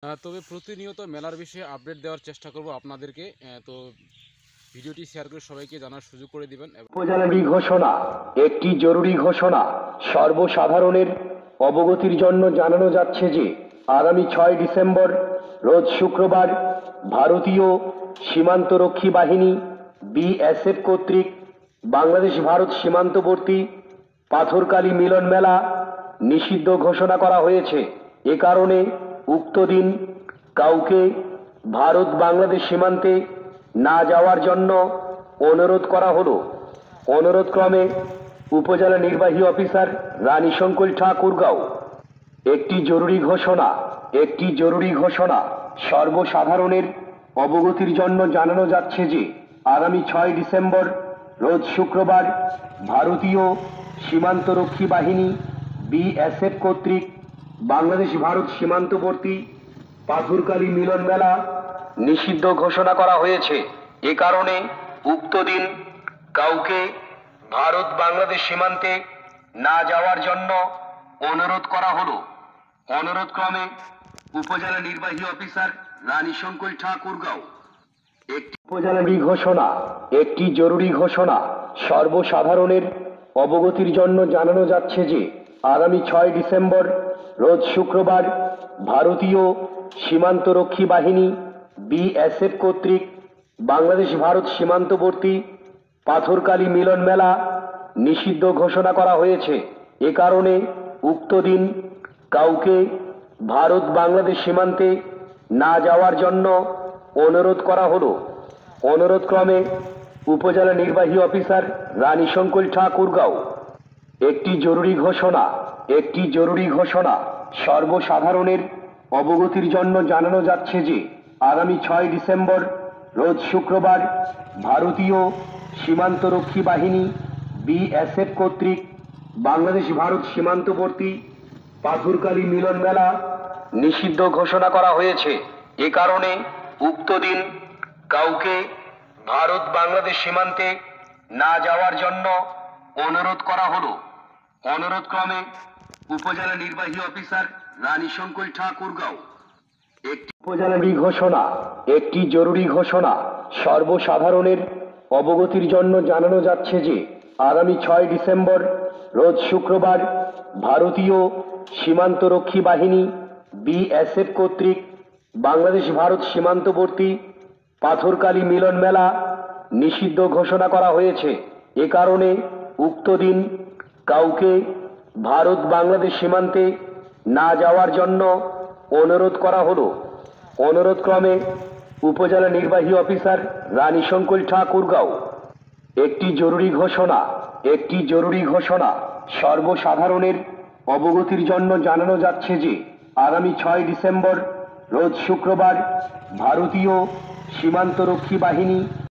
তবে প্রতিনিয়ত মেলার বিষয়ে আপডেট দেওয়ার চেষ্টা করব আপনাদেরকে। তো ভিডিওটি শেয়ার করে সবাইকে জানার সুযোগ করে দিবেন। উপজেলারই ঘোষণা, একটি জরুরি ঘোষণা সর্বসাধারণের অবগতির জন্য জানানো যাচ্ছে যে আগামী 6 ডিসেম্বর রোজ শুক্রবার ভারতীয় সীমান্তরক্ষী বাহিনী বিএসএফ কর্তৃক বাংলাদেশ ভারত সীমান্তবর্তী পাথরকালী মিলন মেলা নিষিদ্ধ ঘোষণা করা হয়েছে। এ কারণে উক্ত দিন কাউকে ভারত বাংলাদেশ সীমান্তে না যাওয়ার জন্য অনুরোধ করা হলো। অনুরোধক্রমে উপজেলা নির্বাহী অফিসার রানী শঙ্কর ঠাকুরগাঁও। একটি জরুরি ঘোষণা সর্বসাধারণের অবগতির জন্য জানানো যাচ্ছে যে আগামী 6 ডিসেম্বর রোজ শুক্রবার ভারতীয় সীমান্তরক্ষী বাহিনী বিএসএফ কর্তৃক বাংলাদেশ ভারত সীমান্তবর্তী পাথরকালী মিলন মেলা নিষিদ্ধ ঘোষণা করা হয়েছে। এ কারণে উক্ত দিন কাউকে ভারত বাংলাদেশ সীমান্তে না যাওয়ার জন্য অনুরোধ করা হলো। অনুরোধক্রমে উপজেলা নির্বাহী অফিসার রানী শঙ্কর ঠাকুরগাঁও। একটি জরুরি ঘোষণা সর্বসাধারণের অবগতির জন্য জানানো যাচ্ছে যে আগামী 6 ডিসেম্বর রোজ শুক্রবার ভারতীয় সীমান্তরক্ষী বাহিনী বিএসএফ কর্তৃক বাংলাদেশ ভারত সীমান্তবর্তী পাথরকালী মিলন মেলা নিষিদ্ধ ঘোষণা করা হয়েছে। এ কারণে উক্ত দিন কাউকে ভারত বাংলাদেশ সীমান্তে না যাওয়ার জন্য অনুরোধ করা হলো। অনুরোধক্রমে উপজেলা নির্বাহী অফিসার রানী শঙ্কর ঠাকুরগাঁও। একটি জরুরি ঘোষণা সর্বসাধারণের অবগতির জন্য জানানো যাচ্ছে যে আগামী 6 ডিসেম্বর রোজ শুক্রবার ভারতীয় সীমান্তরক্ষী বাহিনী বিএসএফ কর্তৃক বাংলাদেশ ভারত সীমান্তবর্তী পাথরকালী মিলন মেলা নিষিদ্ধ ঘোষণা করা হয়েছে। এ কারণে উক্ত দিন কাউকে ভারত বাংলাদেশ সীমান্তে না যাওয়ার জন্য অনুরোধ করা হলো। অনুরোধক্রমে উপজেলা নির্বাহী অফিসার রানী শঙ্কর ঠাকুরগাঁও। একটি জরুরি ঘোষণা সর্বসাধারণের অবগতির জন্য জানানো যাচ্ছে যে আগামী 6 ডিসেম্বর রোজ শুক্রবার ভারতীয় সীমান্তরক্ষী বাহিনী বিএসএফ কর্তৃক বাংলাদেশ ভারত সীমান্তবর্তী পাথরকালী মিলন মেলা নিষিদ্ধ ঘোষণা করা হয়েছে। এ কারণে উক্ত দিন কাউকে ভারত বাংলাদেশ সীমান্তে না যাওয়ার জন্য অনুরোধ করা হলো। অনুরোধক্রমে উপজেলা নির্বাহী অফিসার রানী শঙ্কর ঠাকুরগাঁও। একটি জরুরি ঘোষণা সর্বসাধারণের অবগতির জন্য জানানো যাচ্ছে যে আগামী 6 ডিসেম্বর রোজ শুক্রবার ভারতীয় সীমান্তরক্ষী বাহিনী